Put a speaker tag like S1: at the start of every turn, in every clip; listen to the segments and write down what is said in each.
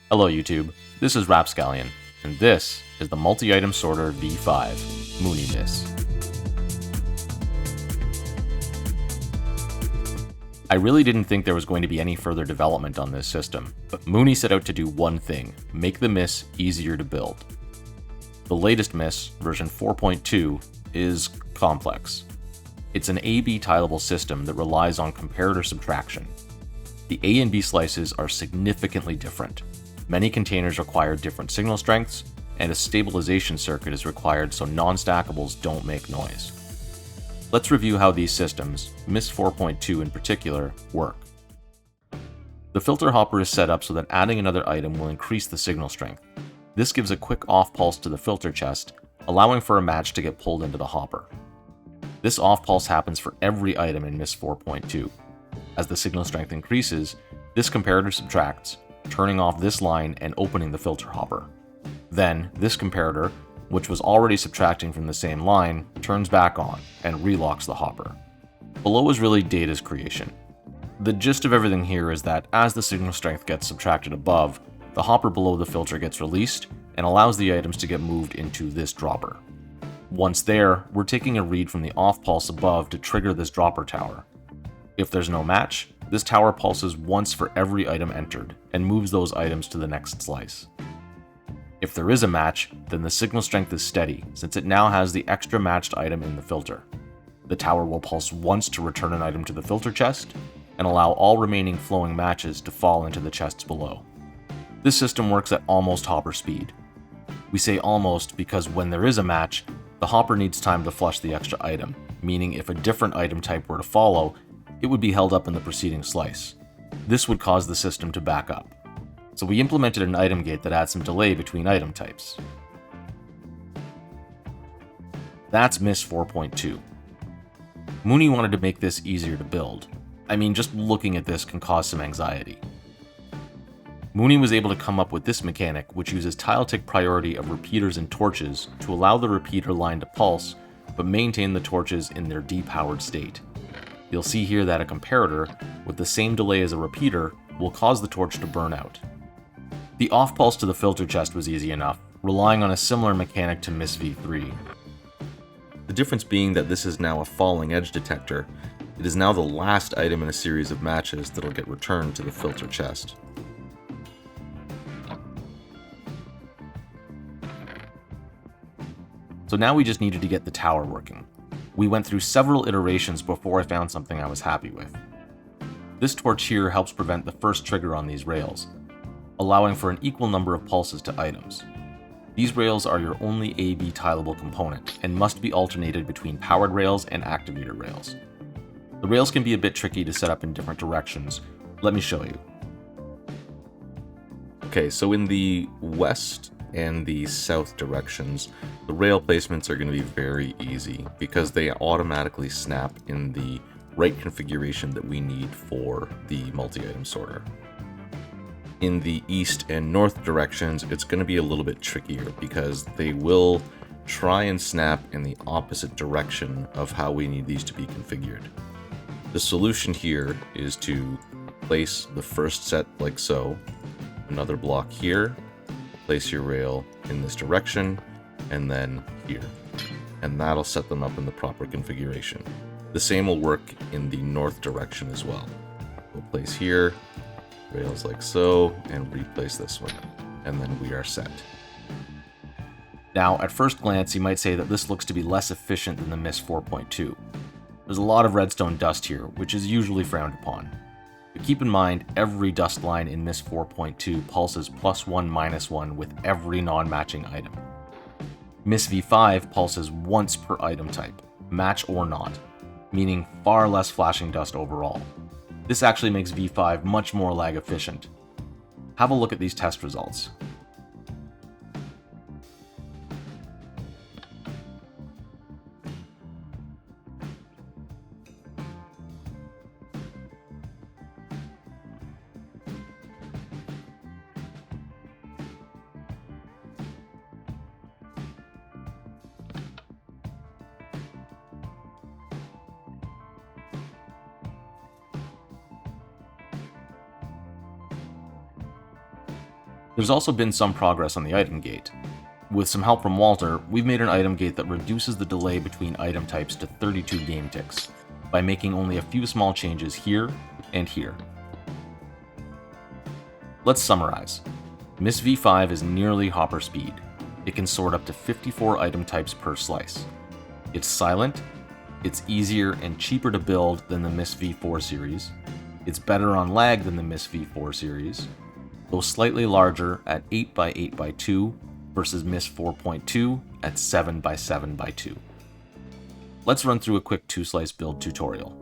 S1: Hello YouTube, this is Rapscallion, and this is the multi-item sorter V5, Moony Miss. I really didn't think there was going to be any further development on this system, but Moony set out to do one thing, make the Miss easier to build. The latest Miss, version 4.2, is complex. It's an A-B tileable system that relies on comparator subtraction. The A and B slices are significantly different. Many containers require different signal strengths, and a stabilization circuit is required so non-stackables don't make noise. Let's review how these systems, Miss 4.2 in particular, work. The filter hopper is set up so that adding another item will increase the signal strength. This gives a quick off pulse to the filter chest, allowing for a match to get pulled into the hopper. This off pulse happens for every item in Miss 4.2. As the signal strength increases, this comparator subtracts, turning off this line and opening the filter hopper. Then, this comparator, which was already subtracting from the same line, turns back on and relocks the hopper. Below is really data's creation. The gist of everything here is that as the signal strength gets subtracted above, the hopper below the filter gets released and allows the items to get moved into this dropper. Once there, we're taking a read from the off pulse above to trigger this dropper tower. If there's no match, this tower pulses once for every item entered and moves those items to the next slice. If there is a match, then the signal strength is steady since it now has the extra matched item in the filter. The tower will pulse once to return an item to the filter chest and allow all remaining flowing matches to fall into the chests below. This system works at almost hopper speed. We say almost because when there is a match, the hopper needs time to flush the extra item, meaning if a different item type were to follow, it would be held up in the preceding slice. This would cause the system to back up. So we implemented an item gate that adds some delay between item types. That's Miss 4.2. Moony wanted to make this easier to build. I mean, just looking at this can cause some anxiety. Moony was able to come up with this mechanic, which uses tile tick priority of repeaters and torches to allow the repeater line to pulse, but maintain the torches in their depowered state. You'll see here that a comparator, with the same delay as a repeater, will cause the torch to burn out. The off pulse to the filter chest was easy enough, relying on a similar mechanic to Miss V3. The difference being that this is now a falling edge detector. It is now the last item in a series of matches that'll get returned to the filter chest. So now we just needed to get the tower working. We went through several iterations before I found something I was happy with. This torch here helps prevent the first trigger on these rails, allowing for an equal number of pulses to items. These rails are your only A-B tileable component and must be alternated between powered rails and activator rails. The rails can be a bit tricky to set up in different directions. Let me show you. Okay, so in the west and the south directions, the rail placements are going to be very easy because they automatically snap in the right configuration that we need for the multi-item sorter. In the east and north directions, it's going to be a little bit trickier because they will try and snap in the opposite direction of how we need these to be configured. The solution here is to place the first set like so, another block here, place your rail in this direction, and then here. And that'll set them up in the proper configuration. The same will work in the north direction as well. We'll place here, rails like so, and replace this one. And then we are set. Now, at first glance, you might say that this looks to be less efficient than the Miss 4.2. There's a lot of redstone dust here, which is usually frowned upon. But keep in mind, every dust line in Miss 4.2 pulses +1 -1 with every non-matching item. Miss V5 pulses once per item type, match or not, meaning far less flashing dust overall. This actually makes V5 much more lag efficient. Have a look at these test results. There's also been some progress on the item gate. With some help from Walter, we've made an item gate that reduces the delay between item types to 32 game ticks, by making only a few small changes here and here. Let's summarize. Miss V5 is nearly hopper speed. It can sort up to 54 item types per slice. It's silent, it's easier and cheaper to build than the Miss V4 series, it's better on lag than the Miss V4 series, though slightly larger at 8x8x2 versus Miss 4.2 at 7x7x2. Let's run through a quick 2-slice build tutorial.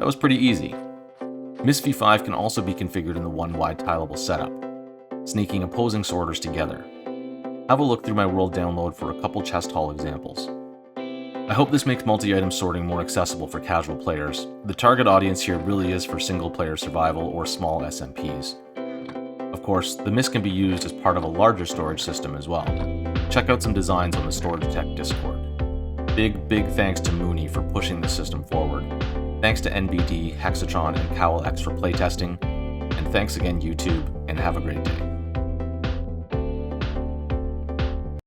S1: That was pretty easy. Miss V5 can also be configured in the one-wide tileable setup, sneaking opposing sorters together. Have a look through my world download for a couple chest haul examples. I hope this makes multi-item sorting more accessible for casual players. The target audience here really is for single-player survival or small SMPs. Of course, the Miss can be used as part of a larger storage system as well. Check out some designs on the Storage Tech Discord. Big thanks to Moony for pushing this system forward. Thanks to NBD, Hexatron, and cawolX for playtesting, and thanks again YouTube, and have a great day.